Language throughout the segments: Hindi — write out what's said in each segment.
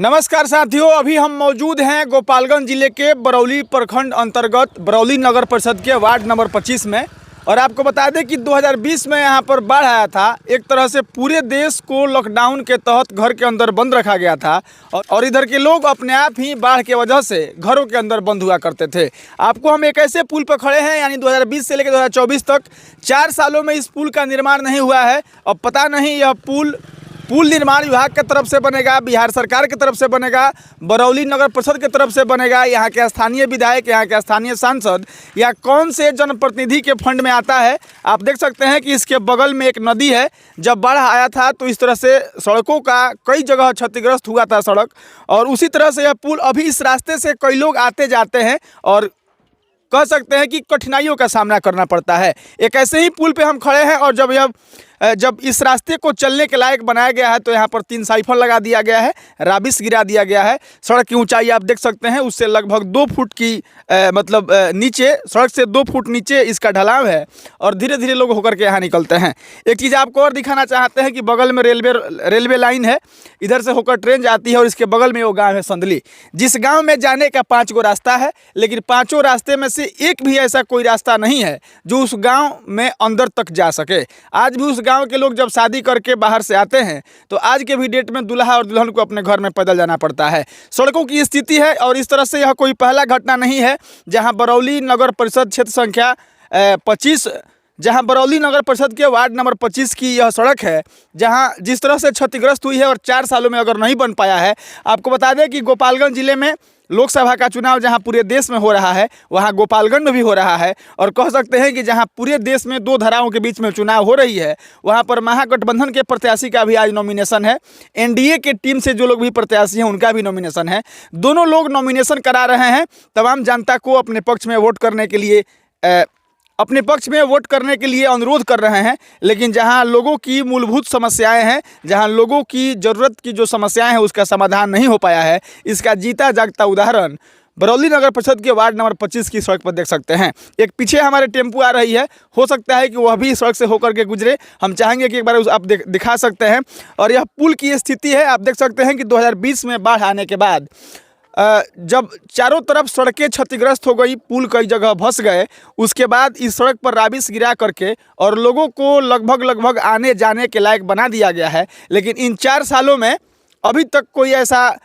नमस्कार साथियों, अभी हम मौजूद हैं गोपालगंज जिले के बरौली प्रखंड अंतर्गत बरौली नगर परिषद के वार्ड नंबर 25 में। और आपको बता दें कि 2020 में यहां पर बाढ़ आया था। एक तरह से पूरे देश को लॉकडाउन के तहत घर के अंदर बंद रखा गया था और इधर के लोग अपने आप ही बाढ़ के वजह से घरों के अंदर बंद हुआ करते थे। आपको हम एक ऐसे पुल पर खड़े हैं, यानी 2020 से लेकर 2024 तक 4 सालों में इस पुल का निर्माण नहीं हुआ है। अब पता नहीं यह पुल निर्माण विभाग की तरफ से बनेगा, बिहार सरकार की तरफ से बनेगा, बरौली नगर परिषद की तरफ से बनेगा, यहाँ के स्थानीय विधायक, यहाँ के स्थानीय सांसद या कौन से जनप्रतिनिधि के फंड में आता है। आप देख सकते हैं कि इसके बगल में एक नदी है। जब बाढ़ आया था तो इस तरह से सड़कों का कई जगह क्षतिग्रस्त हुआ था सड़क, और उसी तरह से यह पुल अभी इस रास्ते से कई लोग आते जाते हैं और कह सकते हैं कि कठिनाइयों का सामना करना पड़ता है। एक ऐसे ही पुल पे हम खड़े हैं और जब इस रास्ते को चलने के लायक बनाया गया है तो यहाँ पर 3 साइफन लगा दिया गया है, राबिस गिरा दिया गया है। सड़क की ऊंचाई आप देख सकते हैं, उससे लगभग 2 फुट की नीचे, सड़क से 2 फुट नीचे इसका ढलाव है और धीरे धीरे लोग होकर के यहाँ निकलते हैं। एक चीज़ आपको और दिखाना चाहते हैं कि बगल में रेलवे लाइन है, इधर से होकर ट्रेन जाती है और इसके बगल में वो गाँव है संदली, जिस गाँव में जाने का 5 गो रास्ता है, लेकिन 5 रास्ते में से एक भी ऐसा कोई रास्ता नहीं है जो उस गाँव में अंदर तक जा सके। आज भी उस गांव के लोग जब शादी करके बाहर से आते हैं तो आज के भी डेट में दूल्हा और दुल्हन को अपने घर में पैदल जाना पड़ता है। सड़कों की स्थिति है और इस तरह से यह कोई पहला घटना नहीं है जहां बरौली नगर परिषद क्षेत्र संख्या 25, जहां बरौली नगर परिषद के वार्ड नंबर 25 की यह सड़क है, जहां जिस तरह से क्षतिग्रस्त हुई है और 4 सालों में अगर नहीं बन पाया है। आपको बता दें कि गोपालगंज जिले में लोकसभा का चुनाव जहां पूरे देश में हो रहा है, वहां गोपालगंज में भी हो रहा है। और कह सकते हैं कि जहां पूरे देश में 2 धाराओं के बीच में चुनाव हो रही है, वहां पर महागठबंधन के प्रत्याशी का भी आज नॉमिनेशन है। एनडीए के टीम से जो लोग भी प्रत्याशी हैं उनका भी नॉमिनेशन है। दोनों लोग नॉमिनेशन करा रहे हैं तमाम जनता को अपने पक्ष में वोट करने के लिए अनुरोध कर रहे हैं। लेकिन जहां लोगों की मूलभूत समस्याएं हैं, जहां लोगों की ज़रूरत की जो समस्याएं हैं उसका समाधान नहीं हो पाया है, इसका जीता जागता उदाहरण बरौली नगर परिषद के वार्ड नंबर 25 की सड़क पर देख सकते हैं। एक पीछे हमारे टेम्पू आ रही है, हो सकता है कि वह भी सड़क से होकर के गुजरे। हम चाहेंगे कि एक बार आप दिखा सकते हैं। और यह पुल की स्थिति है, आप देख सकते हैं कि 2020 में बाढ़ आने के बाद जब चारों तरफ सड़कें क्षतिग्रस्त हो गई, पुल कई जगह फंस गए, उसके बाद इस सड़क पर राबिस गिरा करके और लोगों को लगभग आने जाने के लायक बना दिया गया है। लेकिन इन 4 सालों में अभी तक कोई ऐसा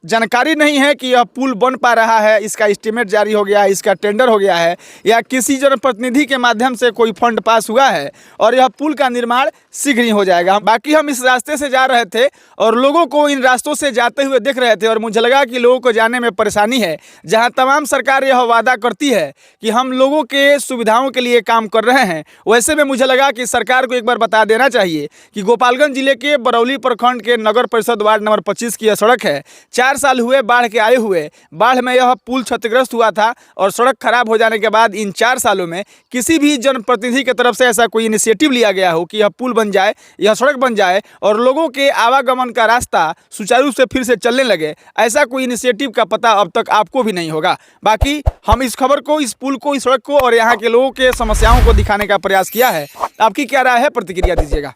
जानकारी नहीं है कि यह पुल बन पा रहा है, इसका एस्टीमेट जारी हो गया है, इसका टेंडर हो गया है, या किसी जनप्रतिनिधि के माध्यम से कोई फंड पास हुआ है और यह पुल का निर्माण शीघ्र ही हो जाएगा। बाकी हम इस रास्ते से जा रहे थे और लोगों को इन रास्तों से जाते हुए देख रहे थे और मुझे लगा कि लोगों को जाने में परेशानी है। जहां तमाम सरकार यह वादा करती है कि हम लोगों के सुविधाओं के लिए काम कर रहे हैं, वैसे में मुझे लगा कि सरकार को एक बार बता देना चाहिए कि गोपालगंज जिले के बरौली प्रखंड के नगर परिषद वार्ड नंबर 25 की यह सड़क है। 4 साल हुए बाढ़ के आए हुए, बाढ़ में यह पुल क्षतिग्रस्त हुआ था और सड़क खराब हो जाने के बाद इन 4 सालों में किसी भी जनप्रतिनिधि की तरफ से ऐसा कोई इनिशिएटिव लिया गया हो कि यह पुल बन जाए, यह सड़क बन जाए और लोगों के आवागमन का रास्ता सुचारू रूप से फिर से चलने लगे, ऐसा कोई इनिशिएटिव का पता अब तक आपको भी नहीं होगा। बाकी हम इस खबर को, इस पुल को, इस सड़क को और यहाँ के लोगों के समस्याओं को दिखाने का प्रयास किया है। आपकी क्या राय है, प्रतिक्रिया दीजिएगा।